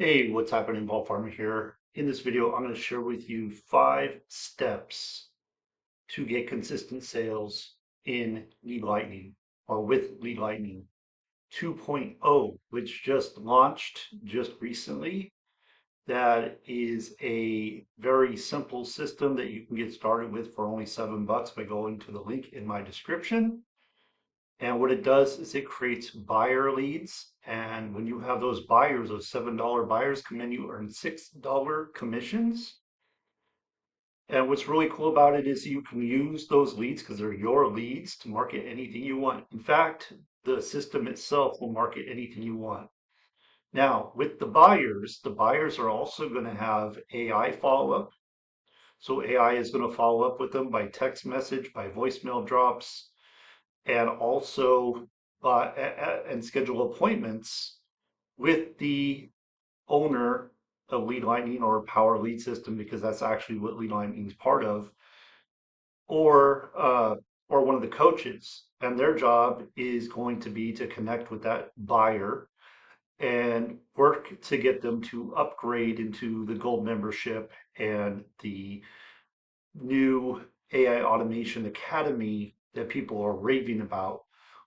Hey, what's happening, Ball Farmer here. In this video, I'm going to share with you 5 steps to get consistent sales in Lead Lightning or with Lead Lightning 2.0, which just launched just recently. That is a very simple system that you can get started with for only $7 by going to the link in my description. And what it does is it creates buyer leads. And when you have those buyers, those $7 buyers come in, you earn $6 commissions. And what's really cool about it is you can use those leads because they're your leads to market anything you want. In fact, the system itself will market anything you want. Now, with the buyers are also going to have AI follow up. So AI is going to follow up with them by text message, by voicemail drops, and also and schedule appointments with the owner of Lead Lightning or Power Lead System, because that's actually what Lead Lightning is part of, or one of the coaches. And their job is going to be to connect with that buyer and work to get them to upgrade into the gold membership and the new AI Automation Academy that people are raving about,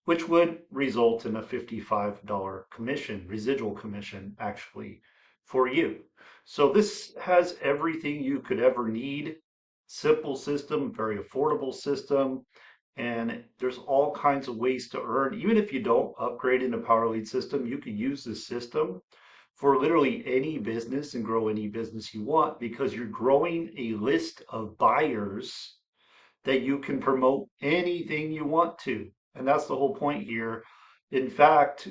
which would result in a $55 commission, residual commission, actually, for you. So this has everything you could ever need. Simple system, very affordable system, and there's all kinds of ways to earn. Even if you don't upgrade into Power Lead system, you can use this system for literally any business and grow any business you want, because you're growing a list of buyers that you can promote anything you want to. And that's the whole point here. In fact,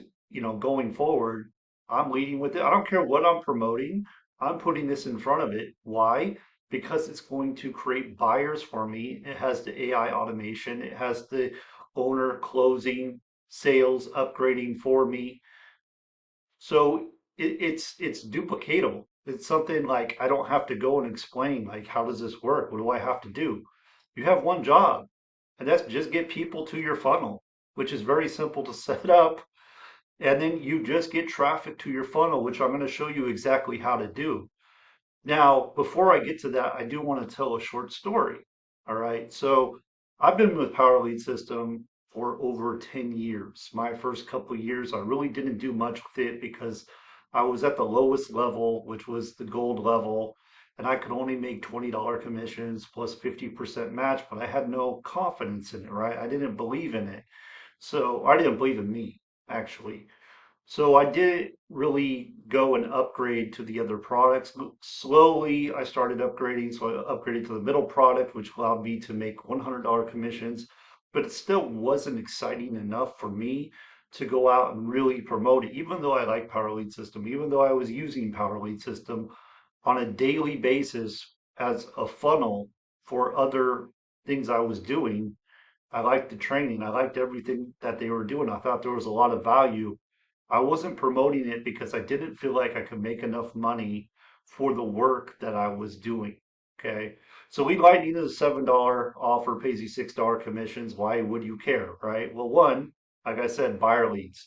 going forward, I'm leading with it. I don't care what I'm promoting. I'm putting this in front of it. Why? Because it's going to create buyers for me. It has the AI automation. It has the owner closing, sales, upgrading for me. So it's duplicatable. It's something like I don't have to go and explain, like, how does this work? What do I have to do? You have one job, and that's just get people to your funnel, which is very simple to set up. And then you just get traffic to your funnel, which I'm going to show you exactly how to do. Now, before I get to that, I do want to tell a short story. All right. So I've been with Power Lead System for over 10 years. My first couple of years, I really didn't do much with it because I was at the lowest level, which was the gold level, and I could only make $20 commissions plus 50% match, but I had no confidence in it, right? I didn't believe in it. So I didn't believe in me, actually. So I did really go and upgrade to the other products. Slowly, I started upgrading. So I upgraded to the middle product, which allowed me to make $100 commissions, but it still wasn't exciting enough for me to go out and really promote it. Even though I like Power Lead System, even though I was using Power Lead System on a daily basis as a funnel for other things I was doing, I liked the training. I liked everything that they were doing. I thought there was a lot of value. I wasn't promoting it because I didn't feel like I could make enough money for the work that I was doing. Okay. So Lead Lightning is a $7 offer, pays you $6 commissions. Why would you care, right? Well, one, like I said, buyer leads.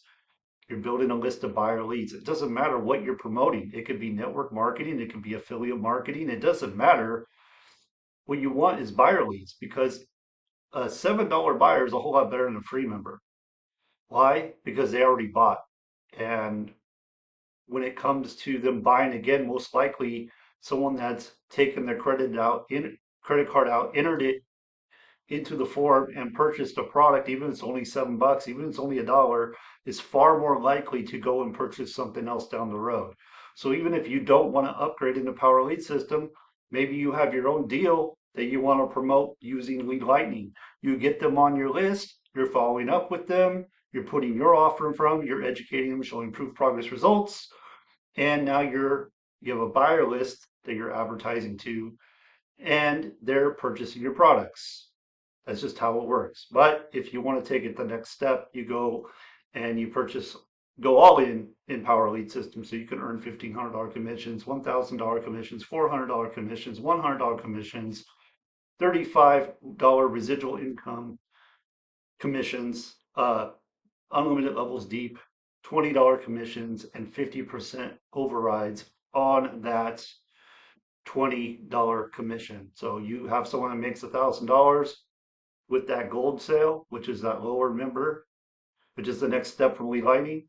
You're building a list of buyer leads. It doesn't matter what you're promoting. It could be network marketing, it could be affiliate marketing. It doesn't matter. What you want is buyer leads, because a $7 buyer is a whole lot better than a free member. Why? Because they already bought. And when it comes to them buying again, most likely someone that's taken their credit card out, entered it into the form and purchased a product, even if it's only $7, even if it's only $1, is far more likely to go and purchase something else down the road. So even if you don't want to upgrade into Power Lead System, maybe you have your own deal that you want to promote using Lead Lightning. You get them on your list, you're following up with them, you're putting your offer in front of them, you're educating them, showing proof progress results, and now you have a buyer list that you're advertising to, and they're purchasing your products. That's just how it works. But if you want to take it the next step, you go and you go all in Power Lead System, so you can earn $1,500 commissions, $1,000 commissions, $400 commissions, $100 commissions, $35 residual income commissions, unlimited levels deep, $20 commissions and 50% overrides on that $20 commission. So you have someone that makes $1,000 with that gold sale, which is that lower member, which is the next step from lead lightning,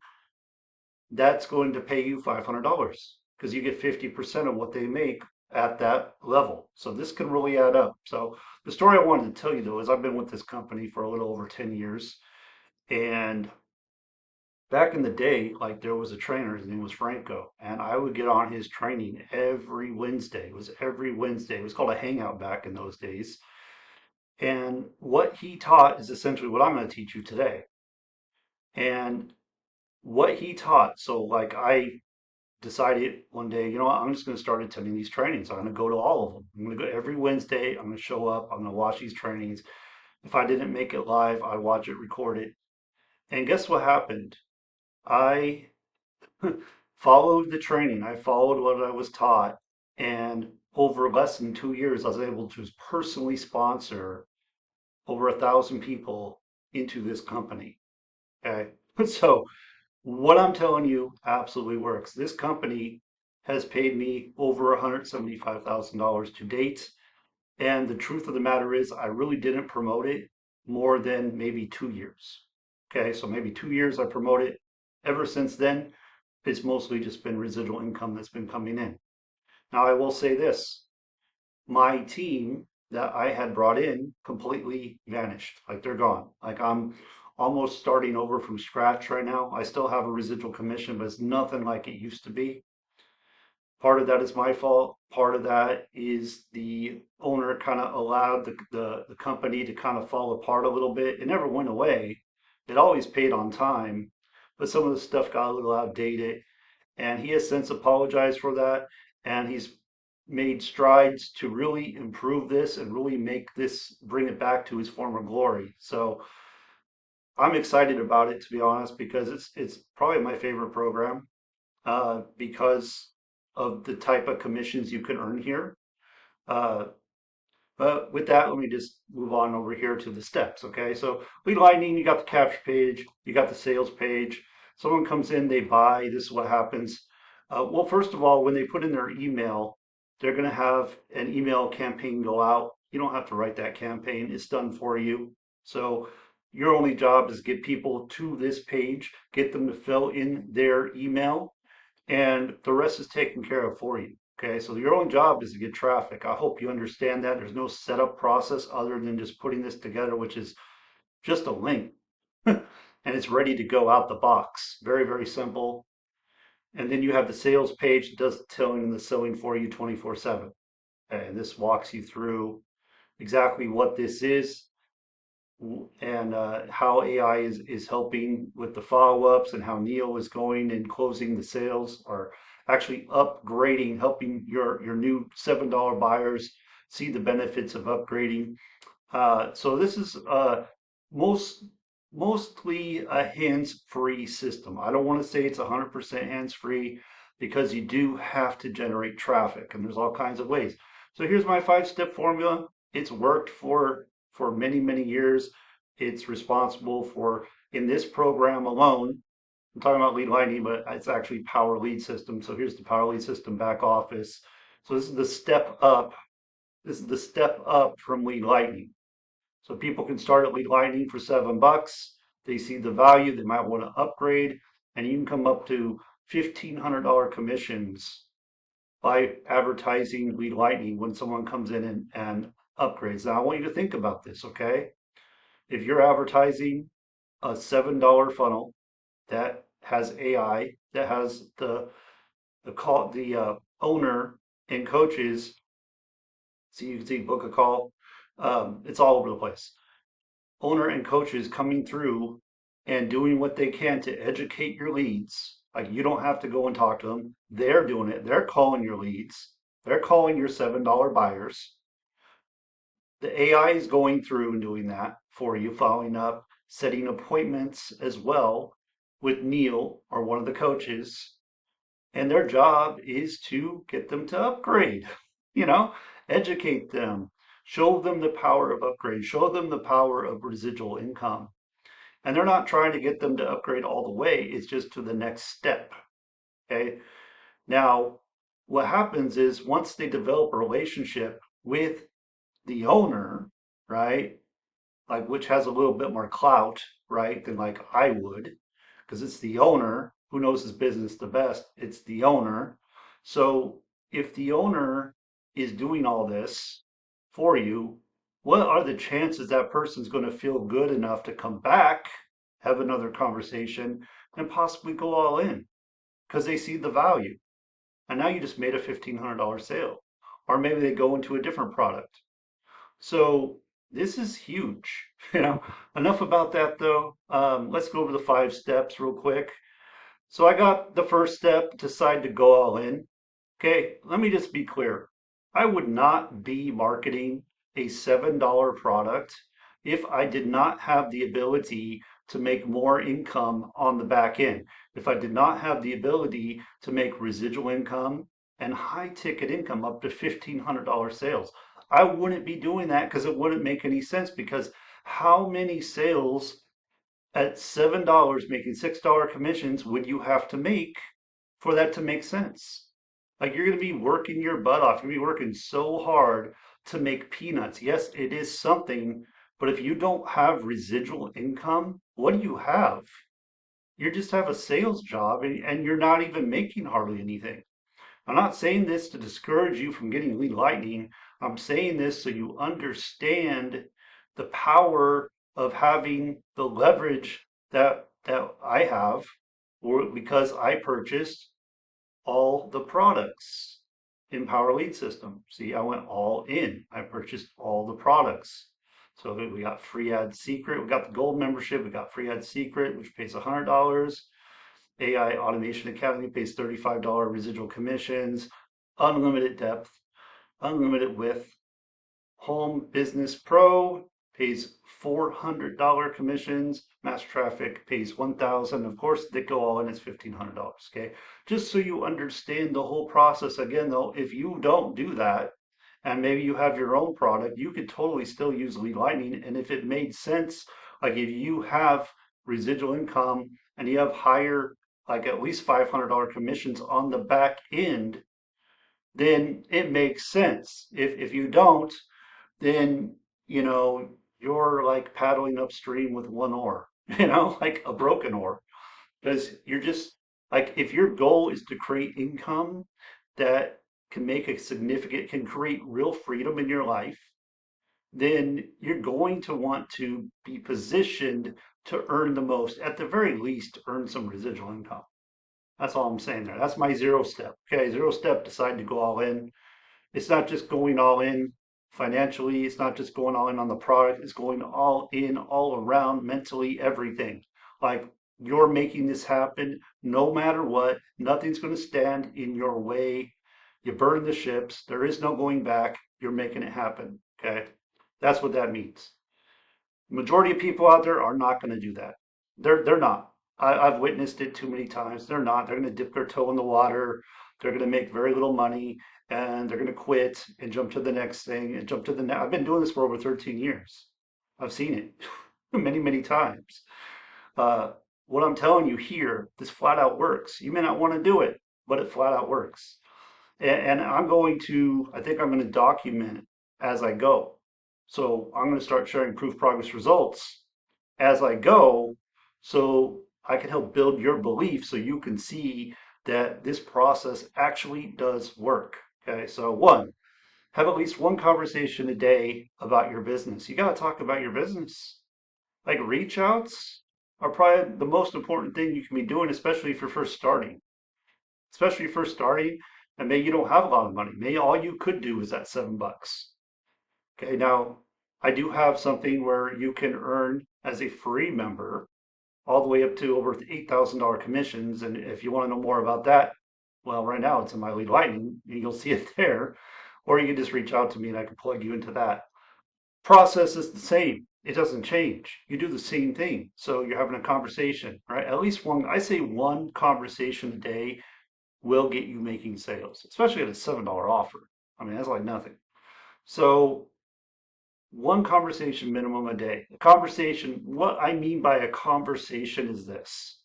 that's going to pay you $500 because you get 50% of what they make at that level. So this can really add up. So the story I wanted to tell you though is I've been with this company for a little over 10 years. And back in the day, like there was a trainer, his name was Franco, and I would get on his training every Wednesday. It was every Wednesday. It was called a hangout back in those days. And what he taught is essentially what I'm going to teach you today. And what he taught, so like I decided one day, you know what, I'm just going to start attending these trainings. I'm going to go to all of them. I'm going to go every Wednesday. I'm going to show up. I'm going to watch these trainings. If I didn't make it live, I watch it, record it. And guess what happened? I followed the training. I followed what I was taught. And over less than 2 years, I was able to personally sponsor over 1,000 people into this company. Okay. So what I'm telling you absolutely works. This company has paid me over $175,000 to date. And the truth of the matter is, I really didn't promote it more than maybe 2 years. Okay, so maybe 2 years I promote it. Ever since then, it's mostly just been residual income that's been coming in. Now, I will say this, my team that I had brought in completely vanished. Like they're gone. Like I'm almost starting over from scratch right now. I still have a residual commission, but it's nothing like it used to be. Part of that is my fault. Part of that is the owner kind of allowed the company to kind of fall apart a little bit. It never went away. It always paid on time, but some of the stuff got a little outdated. And he has since apologized for that. And he's made strides to really improve this and really make this, bring it back to his former glory. So I'm excited about it, to be honest, because it's probably my favorite program because of the type of commissions you can earn here. Uh, but with that, let me just move on over here to the steps. Okay, so lead lightning, you got the capture page, you got the sales page. Someone comes in, they buy. This is what happens. Well, first of all, when they put in their email, they're going to have an email campaign go out. You don't have to write that campaign, it's done for you. So your only job is get people to this page, get them to fill in their email, and the rest is taken care of for you. Okay, so your only job is to get traffic. I hope you understand that. There's no setup process other than just putting this together, which is just a link and it's ready to go out the box. Very, very simple. And then you have the sales page that does the tilling and the selling for you 24/7. And this walks you through exactly what this is and how AI is helping with the follow-ups and how Neil is going and closing the sales or actually upgrading, helping your new $7 buyers see the benefits of upgrading. So this is most mostly a hands-free system. I don't want to say it's 100% hands-free because you do have to generate traffic and there's all kinds of ways. So here's my 5-step formula. It's worked for many, many years. It's responsible for, in this program alone, I'm talking about lead lightning, but it's actually power lead system. So here's the power lead system back office. So this is the step up. This is the step up from lead lightning. So people can start at lead lightning for $7. They see the value, they might want to upgrade, and you can come up to $1,500 commissions by advertising lead lightning when someone comes in and upgrades. Now I want you to think about this, okay? If you're advertising a $7 funnel that has AI, that has the owner and coaches, so you can see book a call, it's all over the place. Owner and coaches coming through and doing what they can to educate your leads. Like you don't have to go and talk to them. They're doing it. They're calling your leads. They're calling your $7 buyers. The AI is going through and doing that for you, following up, setting appointments as well with Neil or one of the coaches. And their job is to get them to upgrade, you know, educate them, show them the power of upgrade, show them the power of residual income. And they're not trying to get them to upgrade all the way. It's just to the next step. Okay. Now, what happens is once they develop a relationship with the owner, right? Like which has a little bit more clout, right, than like I would, because it's the owner who knows his business the best. It's the owner. So if the owner is doing all this for you, what are the chances that person's going to feel good enough to come back, have another conversation, and possibly go all in because they see the value? And now you just made a $1,500 sale. Or maybe they go into a different product. So this is huge. You know, enough about that though. Let's go over the 5 steps real quick. So I got the first step, decide to go all in. Okay, let me just be clear. I would not be marketing a $7 product if I did not have the ability to make more income on the back end. If I did not have the ability to make residual income and high ticket income up to $1,500 sales. I wouldn't be doing that because it wouldn't make any sense because how many sales at $7 making $6 commissions would you have to make for that to make sense? Like you're going to be working your butt off. You're going to be working so hard to make peanuts. Yes, it is something, but if you don't have residual income, what do you have? You just have a sales job and you're not even making hardly anything. I'm not saying this to discourage you from getting lead lightning. I'm saying this so you understand the power of having the leverage that I have, or because I purchased all the products in Power Lead System. See, I went all in. I purchased all the products. So we got free ad secret. We got the gold membership. We got free ad secret, which pays $100. AI Automation Academy pays $35 residual commissions, unlimited depth, unlimited width. Home Business Pro pays $400 commissions. Mass Traffic pays 1,000. Of course, they go all in, it's $1,500. Okay. Just so you understand the whole process. Again, though, if you don't do that, and maybe you have your own product, you could totally still use Lead Lightning. And if it made sense, like if you have residual income and you have higher, like at least $500 commissions on the back end, then it makes sense. If you don't, then you know you're like paddling upstream with one oar, like a broken oar, because you're just like if your goal is to create income that can make a significant, can create real freedom in your life, then you're going to want to be positioned to earn the most, at the very least, earn some residual income. That's all I'm saying there. That's my 0 step. Okay, 0 step, decide to go all in. It's not just going all in financially, it's not just going all in on the product, it's going all in all around mentally, everything. Like you're making this happen no matter what, nothing's going to stand in your way. You burn the ships, there is no going back, you're making it happen. Okay, that's what that means. Majority of people out there are not going to do that. They're not. I've witnessed it too many times. They're not. They're going to dip their toe in the water. They're going to make very little money, and they're going to quit and jump to the next thing and jump to the next. I've been doing this for over 13 years. I've seen it many, many times. Uh, what I'm telling you here, this flat out works. You may not want to do it, but it flat out works. And I think I'm going to document it as I go. So I'm going to start sharing proof progress results as I go so I can help build your belief so you can see that this process actually does work. Okay, so one, have at least one conversation a day about your business. You got to talk about your business. Like reach outs are probably the most important thing you can be doing, especially if you're first starting. Especially if you're first starting and maybe you don't have a lot of money. Maybe all you could do is that $7. Okay, now I do have something where you can earn as a free member all the way up to over $8,000 commissions. And if you want to know more about that, well, right now it's in my lead lightning. You'll see it there. Or you can just reach out to me and I can plug you into that. Process is the same. It doesn't change. You do the same thing. So you're having a conversation, right? At least one, I say one conversation a day will get you making sales, especially at a $7 offer. I mean, that's like nothing. So One conversation minimum a day. A conversation, what I mean by a conversation is this.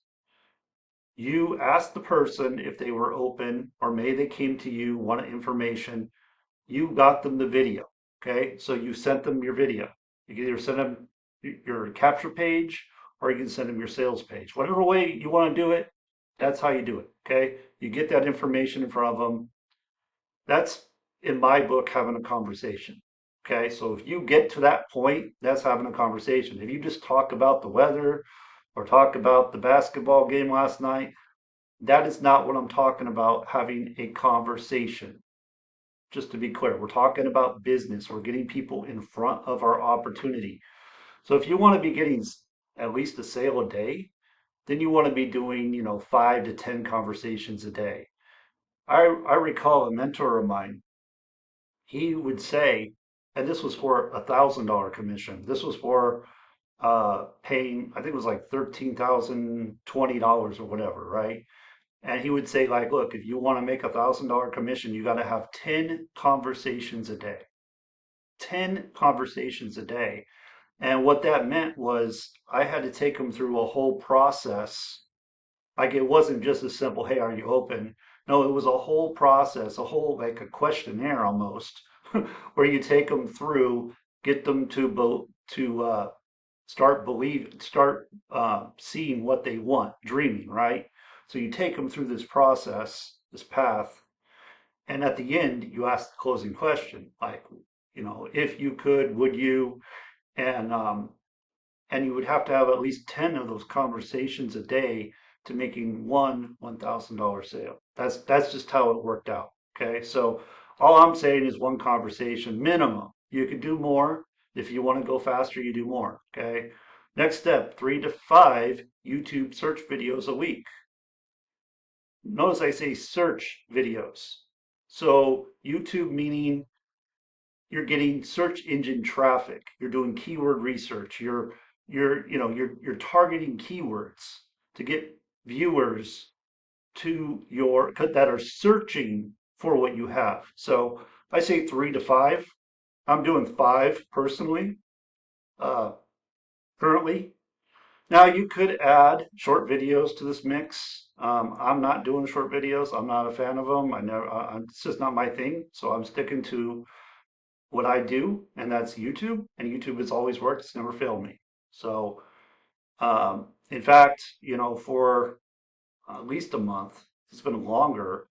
You ask the person if they were open, or maybe they came to you, wanted information. You got them the video. Okay. So you sent them your video. You can either send them your capture page or you can send them your sales page. Whatever way you want to do it, that's how you do it. Okay. You get that information in front of them. That's in my book having a conversation. Okay. So if you get to that point, that's having a conversation. If you just talk about the weather or talk about the basketball game last night, that is not what I'm talking about having a conversation. Just to be clear, we're talking about business. We're getting people in front of our opportunity. So if you want to be getting at least a sale a day, then you want to be doing, 5 to 10 conversations a day. I recall a mentor of mine, he would say, and this was for $1,000 commission. This was for paying, I think it was like $13,020 or whatever, right? And he would say, like, look, if you want to make $1,000 commission, you got to have 10 conversations a day. 10 conversations a day. And what that meant was I had to take them through a whole process. Like it wasn't just a simple, hey, are you open? No, it was a whole process, a whole like a questionnaire almost, where you take them through, get them to start seeing what they want, dreaming, right? So you take them through this process, this path, and at the end you ask the closing question, like, if you could, would you? And and you would have to have at least 10 of those conversations a day to making one $1,000 sale. That's just how it worked out. Okay. So all I'm saying is one conversation minimum. You could do more. If you want to go faster, you do more. Okay. Next step, 3 to 5 YouTube search videos a week. Notice I say search videos. So YouTube meaning you're getting search engine traffic. You're doing keyword research. You're targeting keywords to get viewers to your that are searching for what you have. So I say 3 to 5. I'm doing 5 personally, uh, currently. Now you could add short videos to this mix. I'm not doing short videos. I'm not a fan of them. I never. It's just not my thing. So I'm sticking to what I do, and that's YouTube. And YouTube has always worked. It's never failed me. So, in fact, for at least a month, it's been longer.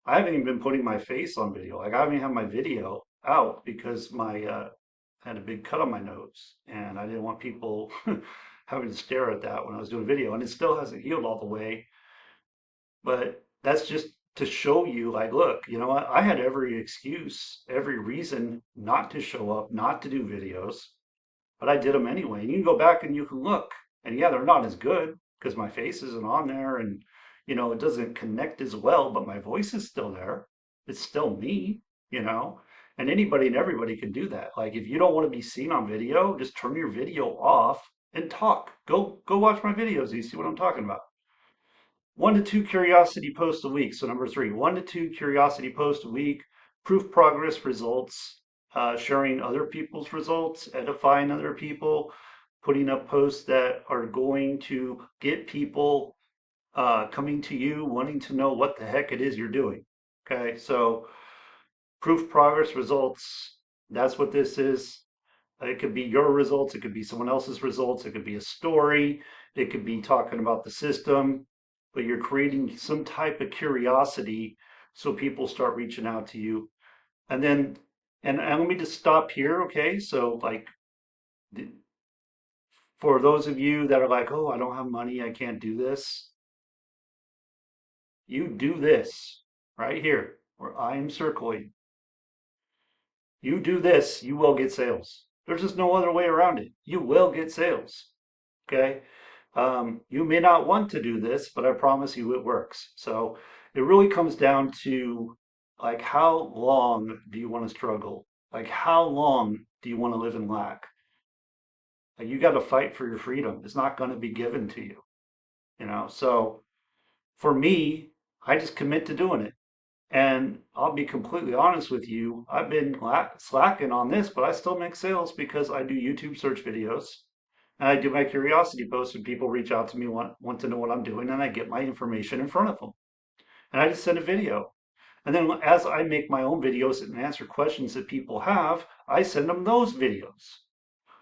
I haven't even been putting my face on video. Like I haven't even had my video out because my I had a big cut on my nose, and I didn't want people having to stare at that when I was doing video. And it still hasn't healed all the way, but that's just to show you, like, look, you know what? I had every excuse, every reason not to show up, not to do videos, but I did them anyway. And you can go back and you can look, and yeah, they're not as good because my face isn't on there, and it doesn't connect as well, but my voice is still there. It's still me, you know. And anybody and everybody can do that. Like if you don't want to be seen on video, just turn your video off and talk. Go watch my videos. You see what I'm talking about. 1 to 2 curiosity posts a week. So number 3, 1 to 2 curiosity posts a week, proof progress results, sharing other people's results, edifying other people, putting up posts that are going to get people coming to you, wanting to know what the heck it is you're doing. Okay, so proof progress results, that's what this is. It could be your results, it could be someone else's results, it could be a story, it could be talking about the system, but you're creating some type of curiosity so people start reaching out to you. And then, and let me just stop here, okay? So, like, for those of you that are like, oh, I don't have money, I can't do this, you do this right here where I am circling. You do this, you will get sales. There's just no other way around it. You will get sales. Okay. You may not want to do this, but I promise you it works. So it really comes down to like, how long do you want to struggle? Like, how long do you want to live in lack? Like, you got to fight for your freedom. It's not going to be given to you, you know? So for me, I just commit to doing it. And I'll be completely honest with you, I've been slacking on this, but I still make sales because I do YouTube search videos and I do my curiosity posts when people reach out to me, want to know what I'm doing, and I get my information in front of them. And I just send a video. And then as I make my own videos and answer questions that people have, I send them those videos.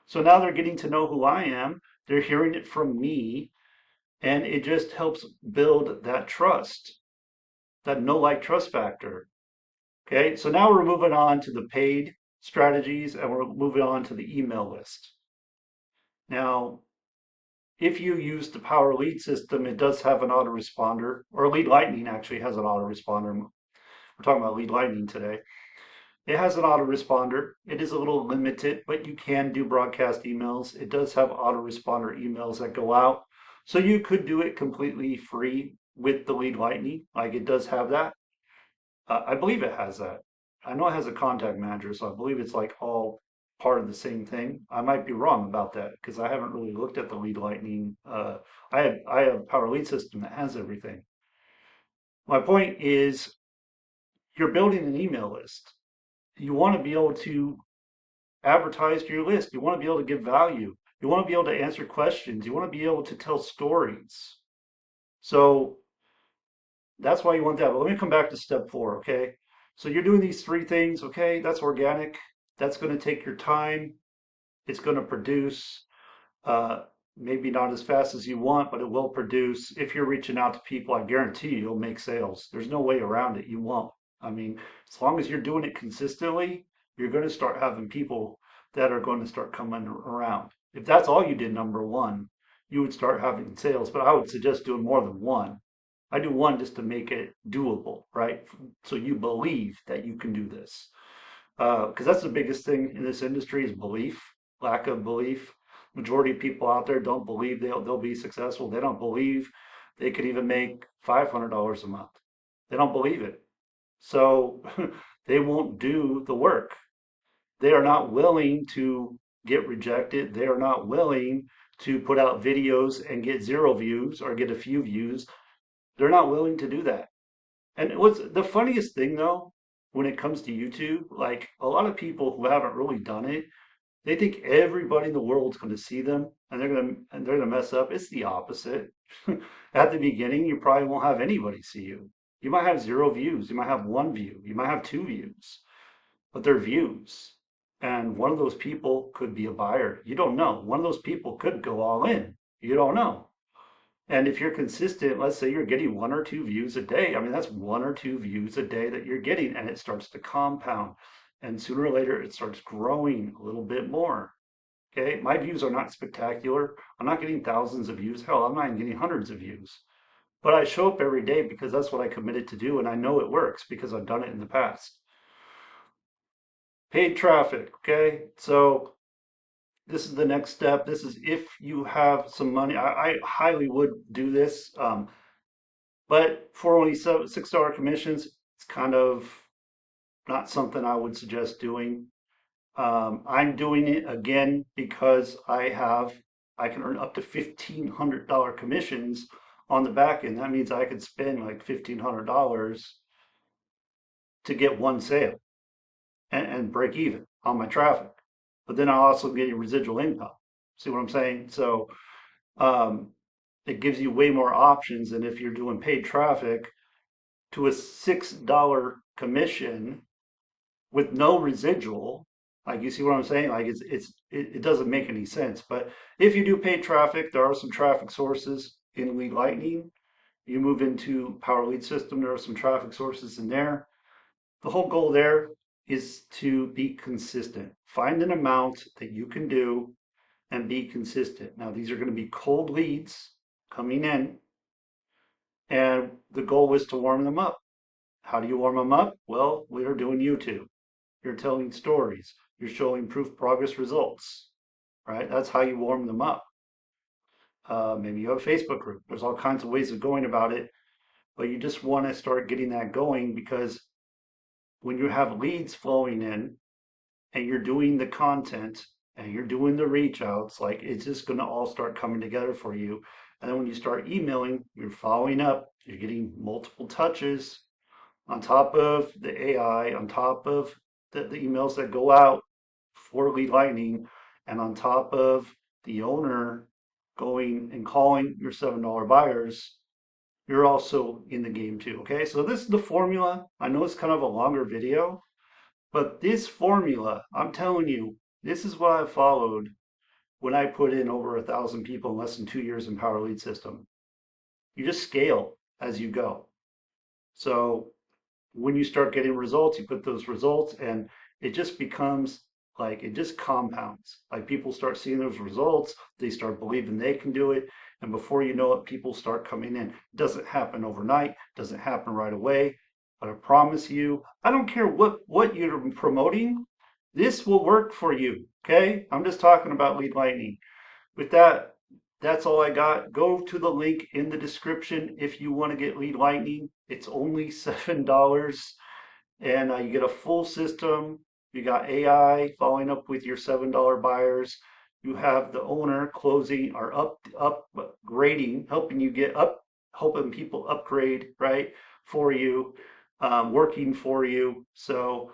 So now they're getting to know who I am. They're hearing it from me, and it just helps build that trust, that no like trust factor. Okay, so now we're moving on to the paid strategies and we're moving on to the email list. Now, if you use the Power Lead system, it does have an autoresponder, or Lead Lightning actually has an autoresponder. We're talking about Lead Lightning today. It has an autoresponder. It is a little limited, but you can do broadcast emails. It does have autoresponder emails that go out. So you could do it completely free with the Lead Lightning. Like it does have that. I believe it has that. I know it has a contact manager, so I believe it's like all part of the same thing. I might be wrong about that because I haven't really looked at the Lead Lightning. I have a Power Lead system that has everything. My point is, you're building an email list. You want to be able to advertise to your list. You want to be able to give value. You want to be able to answer questions. You want to be able to tell stories. So that's why you want that. But let me come back to step four, okay? So you're doing these three things, okay? That's organic. That's going to take your time. It's going to produce, uh, maybe not as fast as you want, but it will produce. If you're reaching out to people, I guarantee you, you'll make sales. There's no way around it. You won't. I mean, as long as you're doing it consistently, you're going to start having people that are going to start coming around. If that's all you did, number one, you would start having sales. But I would suggest doing more than one. I do one just to make it doable, right? So you believe that you can do this. Because that's the biggest thing in this industry is belief, lack of belief. Majority of people out there don't believe they'll be successful. They don't believe they could even make $500 a month. They don't believe it. So they won't do the work. They are not willing to get rejected. They are not willing to put out videos and get zero views or get a few views. They're not willing to do that. And what's the funniest thing though, when it comes to YouTube, like a lot of people who haven't really done it, they think everybody in the world's going to see them and they're going to mess up. It's the opposite. At the beginning, you probably won't have anybody see you. You might have zero views. You might have one view. You might have two views, but they're views. And one of those people could be a buyer. You don't know. One of those people could go all in. You don't know. And if you're consistent, let's say you're getting one or two views a day, I mean, that's one or two views a day that you're getting, and it starts to compound. And sooner or later, it starts growing a little bit more. Okay. My views are not spectacular. I'm not getting thousands of views. Hell, I'm not even getting hundreds of views. But I show up every day because that's what I committed to do. And I know it works because I've done it in the past. Paid traffic. Okay. So this is the next step. This is if you have some money. I highly would do this. But for only $6 commissions, it's kind of not something I would suggest doing. I'm doing it again because I can earn up to $1,500 commissions on the back end. That means I could spend like $1,500 to get one sale and break even on my traffic. But then I'll also get a residual income. See what I'm saying? So um, it gives you way more options than if you're doing paid traffic to a $6 commission with no residual. Like you see what I'm saying? Like it doesn't make any sense. But if you do paid traffic, there are some traffic sources in Lead Lightning. You move into Power Lead System, there are some traffic sources in there. The whole goal there is to be consistent. Find an amount that you can do and be consistent. Now these are going to be cold leads coming in, and the goal is to warm them up. How do you warm them up? Well, we are doing YouTube. You're telling stories. You're showing proof progress results, right? That's how you warm them up. Maybe you have a Facebook group. There's all kinds of ways of going about it, but you just want to start getting that going because when you have leads flowing in and you're doing the content and you're doing the reach outs, like it's just going to all start coming together for you. And then when you start emailing, you're following up, you're getting multiple touches. on top of the AI, on top of the emails that go out for lead lightning, and on top of the owner going and calling your $7 buyers, you're also in the game too. Okay, so this is the formula. I know it's kind of a longer video, but this formula, I'm telling you, this is what I followed when I put in over 1,000 people in less than 2 years in Power Lead System. You just scale as you go. So when you start getting results, you put those results, and it just becomes like it just compounds. Like people start seeing those results, they start believing they can do it, and before you know it, people start coming in. It doesn't happen overnight, doesn't happen right away, but I promise you, I don't care what you're promoting, this will work for you. Okay? I'm just talking about lead lightning. With that, that's all I got. Go to the link in the description if you want to get lead lightning. It's only $7 and you get a full system. You got AI following up with your $7 buyers. You have the owner closing or upgrading, helping you get up, helping people upgrade, right, for you, working for you. So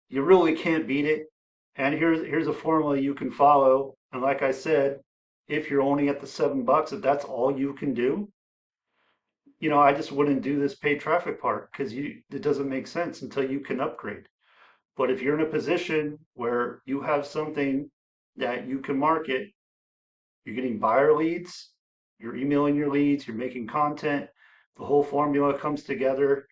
you really can't beat it. And here's a formula you can follow. And like I said, if you're only at the $7, if that's all you can do, I just wouldn't do this paid traffic part because it doesn't make sense until you can upgrade. But if you're in a position where you have something that you can market, you're getting buyer leads, you're emailing your leads, you're making content, the whole formula comes together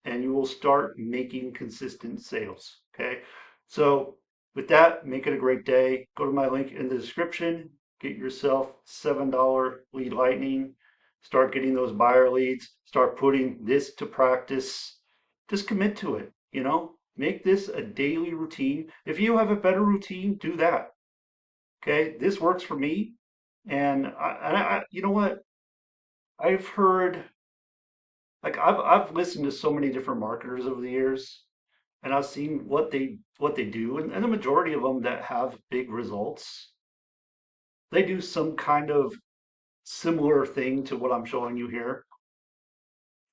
and you will start making consistent sales. Okay. So with that, make it a great day. Go to my link in the description, get yourself $7 lead lightning, start getting those buyer leads, start putting this to practice. Just commit to it, make this a daily routine. If you have a better routine, do that. Okay. This works for me. And you know what? I've heard, like, I've listened to so many different marketers over the years, and I've seen what they do, and the majority of them that have big results, they do some kind of similar thing to what I'm showing you here.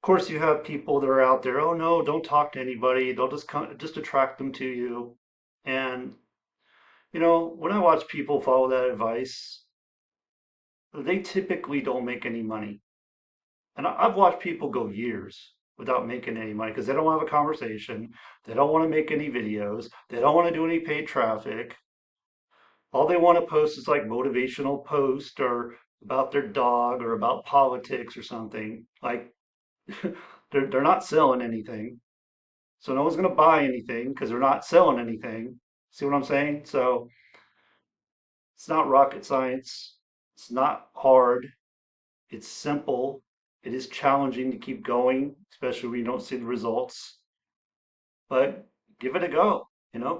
Of course, you have people that are out there, oh no, don't talk to anybody. They'll just attract them to you. And when I watch people follow that advice, they typically don't make any money. And I've watched people go years without making any money because they don't have a conversation. They don't want to make any videos. They don't want to do any paid traffic. All they want to post is like motivational post or about their dog or about politics or something. Like they're not selling anything. So no one's going to buy anything because they're not selling anything. See what I'm saying? So it's not rocket science. It's not hard. It's simple. It is challenging to keep going, especially when you don't see the results. But give it a go.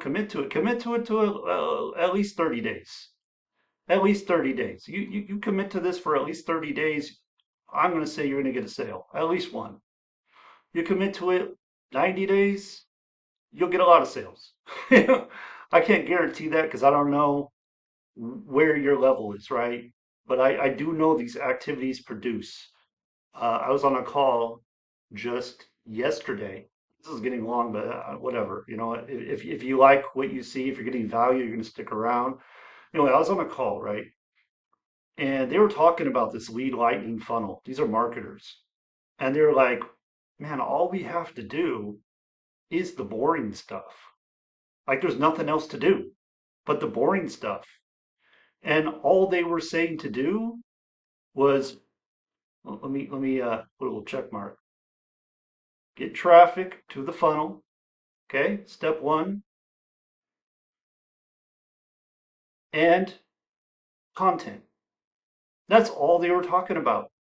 Commit to it. Commit to it to at least 30 days. At least 30 days. You commit to this for at least 30 days. I'm going to say you're going to get a sale, at least one. You commit to it 90 days, you'll get a lot of sales. I can't guarantee that because I don't know where your level is, right? But I do know these activities produce. I was on a call just yesterday. This is getting long, but whatever. If you like what you see, if you're getting value, you're going to stick around. Anyway, I was on a call, right? And they were talking about this lead lightning funnel. These are marketers. And they're like, man, all we have to do is the boring stuff. Like there's nothing else to do but the boring stuff. And all they were saying to do was, well, let me put a little check mark. Get traffic to the funnel. Okay, step one, and content. That's all they were talking about.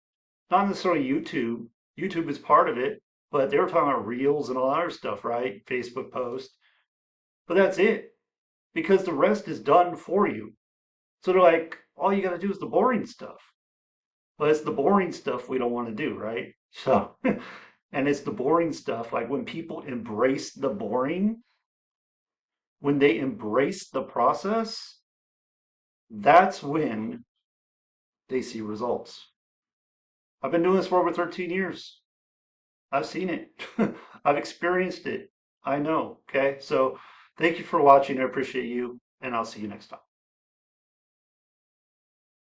Not necessarily YouTube. YouTube is part of it, but they were talking about reels and all that other stuff, right? Facebook posts. But that's it because the rest is done for you. So they're like, all you got to do is the boring stuff. But it's the boring stuff we don't want to do, right? So, and it's the boring stuff. Like when people embrace the boring, when they embrace the process, that's when they see results. I've been doing this for over 13 years. I've seen it. I've experienced it. I know. Okay. So thank you for watching. I appreciate you, and I'll see you next time.